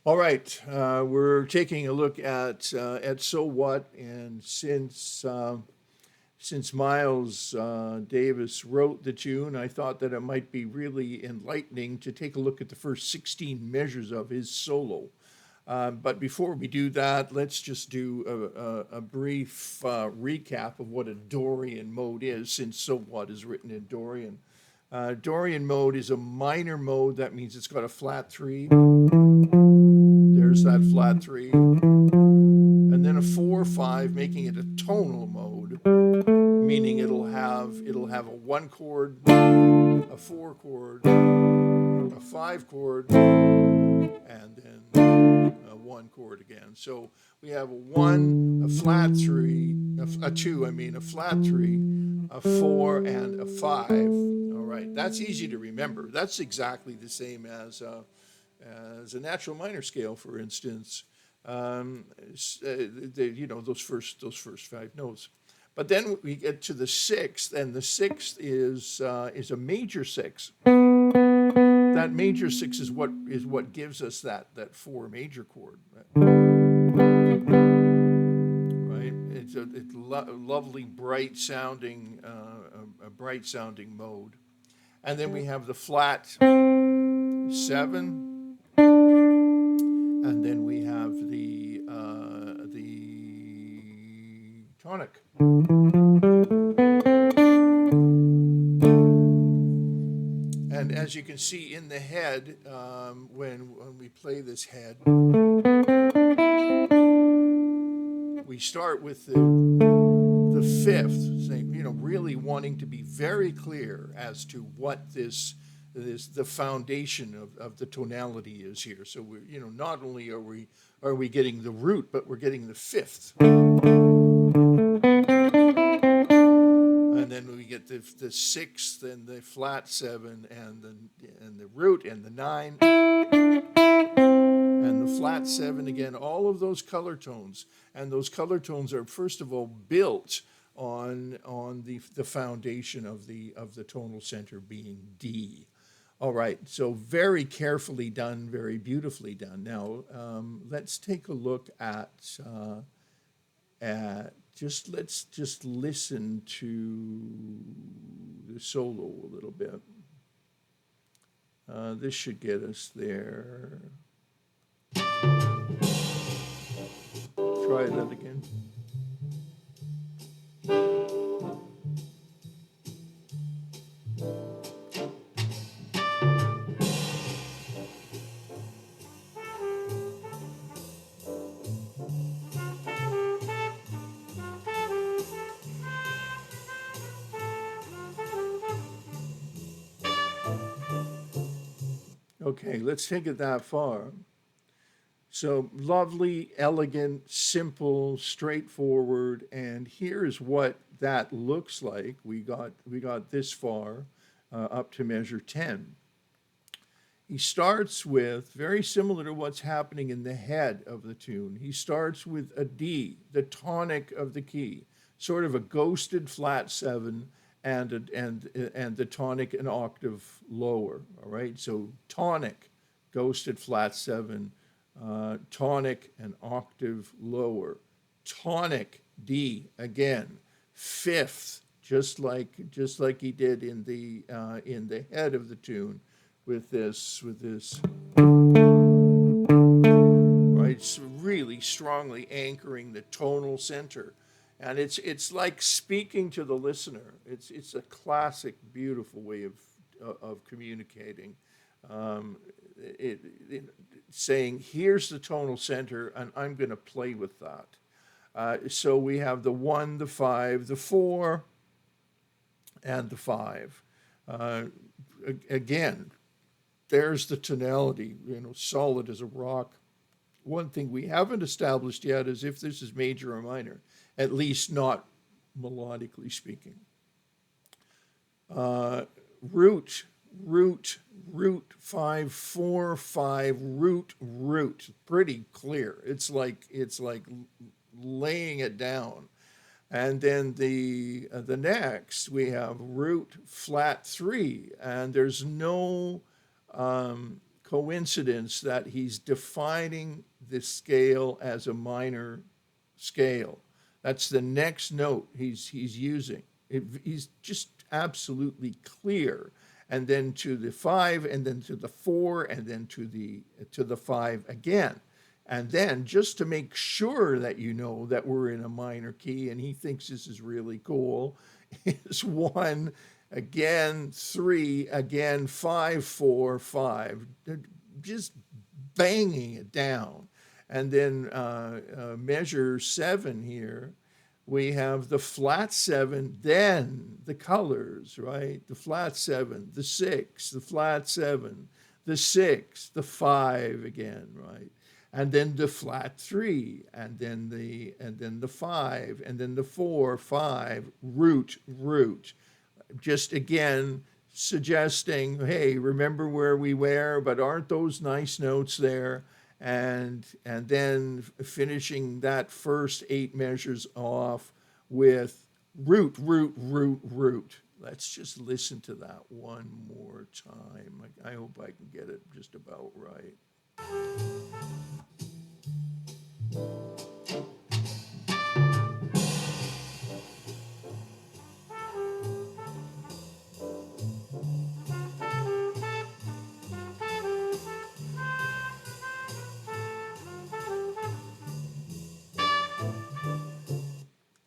All right, we're taking a look at So What, and since Miles Davis wrote the tune, I thought that it might be really enlightening to take a look at the first 16 measures of his solo. But before we do that, let's just do a brief recap of what a Dorian mode is, since So What is written in Dorian. Dorian mode is a minor mode. That means it's got a flat three. There's that flat three. And then a 4/5, making it a tonal mode, meaning it'll have a one chord, a four chord, a five chord, and then a one chord again. So we have a one, a flat three, a two, a flat three, a four, and a five. All right, that's easy to remember. That's exactly the same as a natural minor scale, for instance. Those first five notes. But then we get to the sixth, and the sixth is a major six. That major six is what gives us that four major chord, right? It's a lovely bright sounding a bright sounding mode, and then we have the flat seven, and then we have the tonic. And as you can see in the head, when we play this head, we start with the fifth, saying, really wanting to be very clear as to what the foundation of the tonality is here. So not only are we getting the root, but we're getting the fifth. And then we get the sixth and the flat seven and the root and the nine and the flat seven again. All of those color tones, and those color tones are first of all built on the foundation of the tonal center being D. All right, so very carefully done, very beautifully done. Now let's take a look let's just listen to the solo a little bit. This should get us there. Try that again. Okay, let's take it that far. So lovely, elegant, simple, straightforward, and here's what that looks like. We got this far, up to measure 10. He starts with, very similar to what's happening in the head of the tune, he starts with a D, the tonic of the key, sort of a ghosted flat seven, and the tonic an octave lower. All right, so tonic, ghosted flat seven, tonic an octave lower, tonic D again, fifth, just like he did in the head of the tune, with this right. It's really strongly anchoring the tonal center, and it's like speaking to the listener. It's a classic, beautiful way of communicating. Um, Saying, here's the tonal center, and I'm going to play with that. So we have the one, the five, the four, and the five. Again, there's the tonality, solid as a rock. One thing we haven't established yet is if this is major or minor, at least not melodically speaking. Root, root, root, 5/4/5, root. Pretty clear. It's like laying it down. And then the next we have root flat 3, and there's no coincidence that he's defining the scale as a minor scale. That's the next note he's using. He's just absolutely clear. And then to the 5, and then to the 4, and then to the 5 again. And then just to make sure that you know that we're in a minor key, and he thinks this is really cool, is 1, again 3, again 5, 4, 5, just banging it down. And then measure 7 here, we have the flat 7, then the colors, right? The flat 7, the 6, the flat 7, the 6, the 5 again, right? And then the flat 3, and then the 5, and then the 4, 5, root, root. Just again suggesting, hey, remember where we were, but aren't those nice notes there? And then finishing that first 8 measures off with root, root, root, root. Let's just listen to that one more time. I hope I can get it just about right.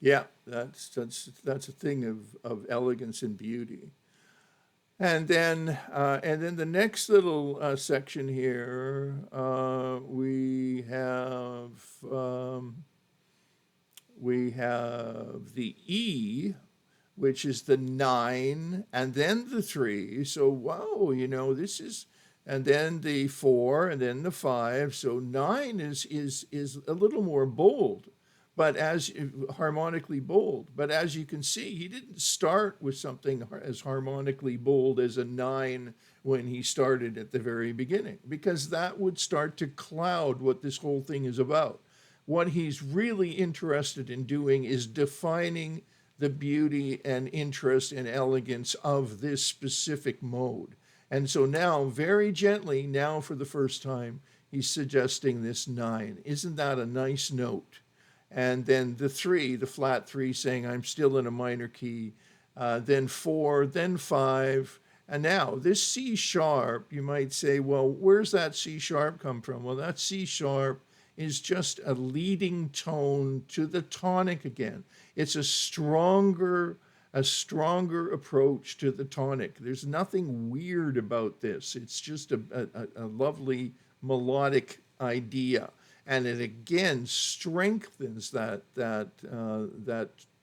Yeah, that's a thing of elegance and beauty. And then the next little section here, we have the E, which is the 9, and then the 3. So wow, this is, and then the 4, and then the 5. So 9 is a little more bold, but as harmonically bold. But as you can see, he didn't start with something as harmonically bold as a 9 when he started at the very beginning, because that would start to cloud what this whole thing is about. What he's really interested in doing is defining the beauty and interest and elegance of this specific mode. And so now, very gently, now for the first time, he's suggesting this 9. Isn't that a nice note? And then the 3, the flat 3, saying I'm still in a minor key, then 4, then 5, and now this C sharp, you might say, well, where's that C sharp come from? Well, that C sharp is just a leading tone to the tonic again. It's a stronger approach to the tonic. There's nothing weird about this. It's just a lovely melodic idea. And it again strengthens that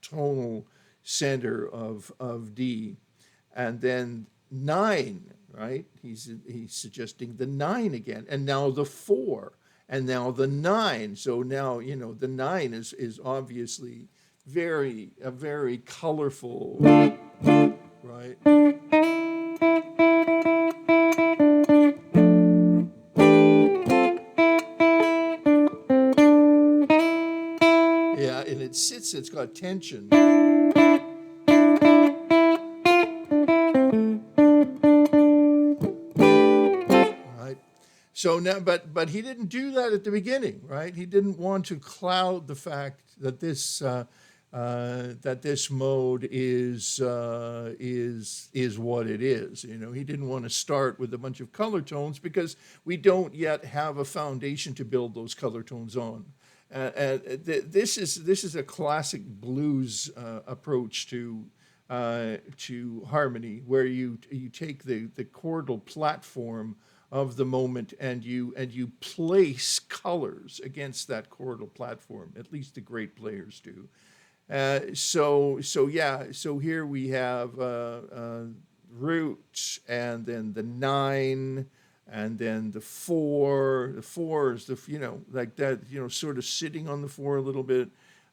tonal center of D. And then 9, right? He's suggesting the 9 again, and now the 4, and now the 9. So now the 9 is obviously a very colorful, right? Yeah, and it's got tension. Right. So now, but he didn't do that at the beginning, right? He didn't want to cloud the fact that this mode is what it is. He didn't want to start with a bunch of color tones because we don't yet have a foundation to build those color tones on. This is a classic blues approach to harmony, where you take the chordal platform of the moment and you place colors against that chordal platform. At least the great players do. So here we have root, and then the 9, and then the 4. The 4 is like that, sort of sitting on the 4 a little bit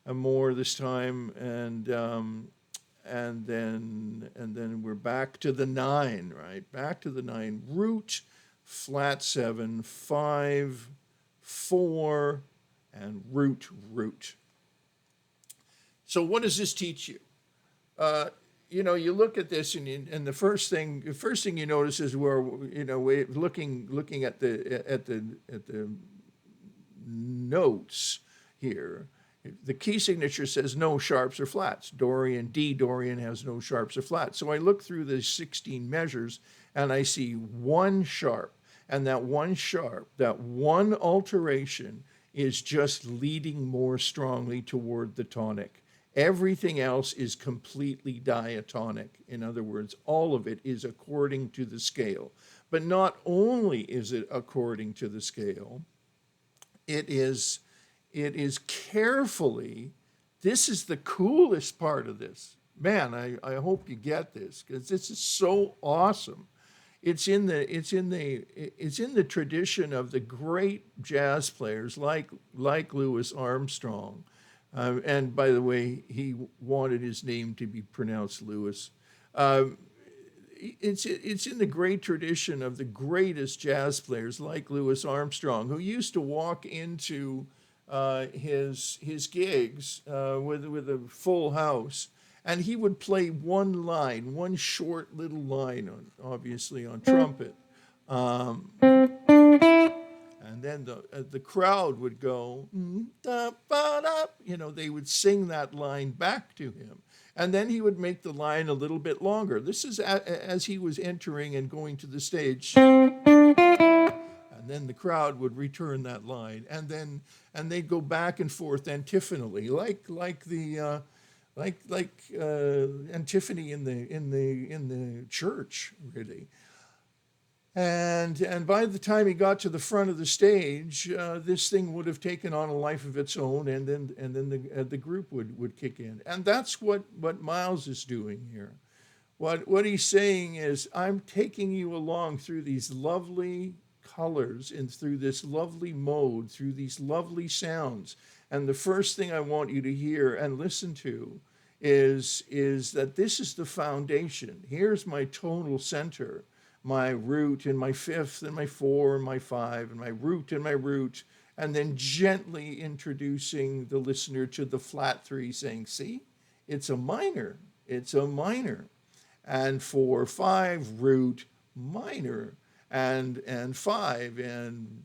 more this time, and then we're back to the 9, right? Back to the 9. Root, flat 7, 5, 4, and root, root. So what does this teach you? you look at this, and the first thing you notice is where, looking at the notes here. The key signature says no sharps or flats. Dorian has no sharps or flats. So I look through the 16 measures and I see one sharp. And that one sharp, that one alteration is just leading more strongly toward the tonic. Everything else is completely diatonic. In other words, all of it is according to the scale. But not only is it according to the scale, it is carefully, this is the coolest part of this. Man, I hope you get this, because this is so awesome. It's in the tradition of the great jazz players like Louis Armstrong. And by the way, he wanted his name to be pronounced Louis. It's in the great tradition of the greatest jazz players like Louis Armstrong, who used to walk into his gigs with a full house, and he would play one line, one short little line, obviously on trumpet, and then the crowd would go, da, ba, da. They would sing that line back to him. And then he would make the line a little bit longer. This is as he was entering and going to the stage. And then the crowd would return that line. And they'd go back and forth antiphonally, like antiphony in the church, really. And by the time he got to the front of the stage, this thing would have taken on a life of its own, and then the group would kick in. And that's what Miles is doing here. What he's saying is, I'm taking you along through these lovely colors and through this lovely mode, through these lovely sounds. And the first thing I want you to hear and listen to is that this is the foundation. Here's my tonal center, my root and my fifth and my four and my five and my root and my root, and then gently introducing the listener to the flat three, saying, see, it's a minor, and 4, 5, root, minor, and 5 and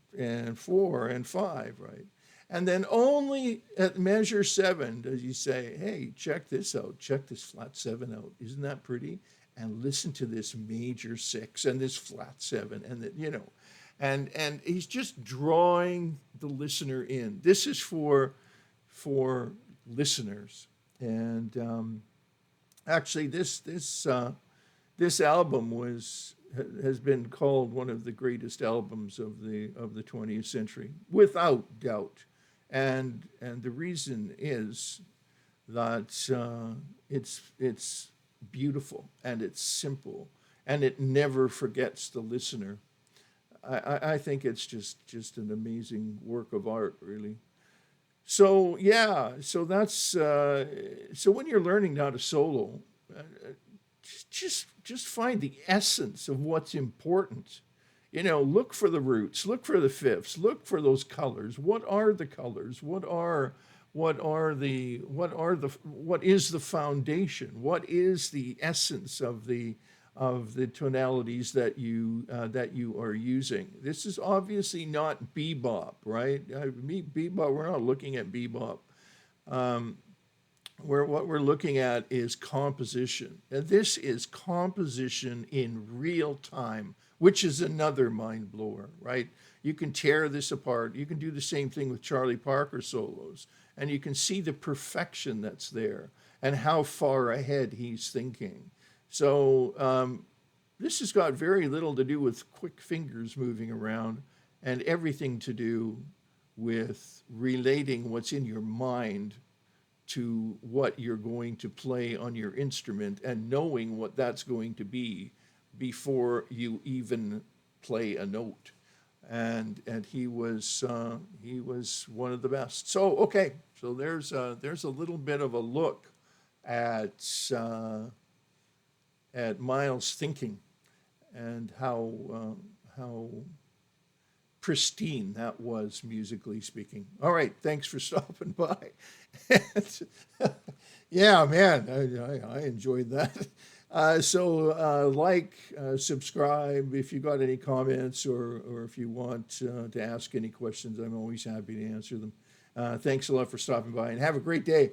4 and 5, right? And then only at measure 7 does he say, hey, check this out, check this flat 7 out. Isn't that pretty? And listen to this major 6 and this flat 7, and he's just drawing the listener in. This is for listeners, and actually this album has been called one of the greatest albums of the 20th century, without doubt, and the reason is that it's beautiful and it's simple and it never forgets the listener. I think it's just an amazing work of art, really. So yeah, so that's so when you're learning how to solo, just find the essence of what's important. Look for the roots, look for the fifths, look for those colors. What are the colors? What is the foundation? What is the essence of the tonalities that you are using? This is obviously not bebop, right? Bebop. We're not looking at bebop. What we're looking at is composition. And this is composition in real time, which is another mind blower, right? You can tear this apart. You can do the same thing with Charlie Parker solos, and you can see the perfection that's there and how far ahead he's thinking. So this has got very little to do with quick fingers moving around and everything to do with relating what's in your mind to what you're going to play on your instrument and knowing what that's going to be before you even play a note. And he was one of the best. So okay, so there's a little bit of a look at Miles' thinking and how pristine that was, musically speaking. All right, thanks for stopping by. Yeah, man, I enjoyed that. Subscribe if you got any comments, or if you want to ask any questions. I'm always happy to answer them. Thanks a lot for stopping by, and have a great day.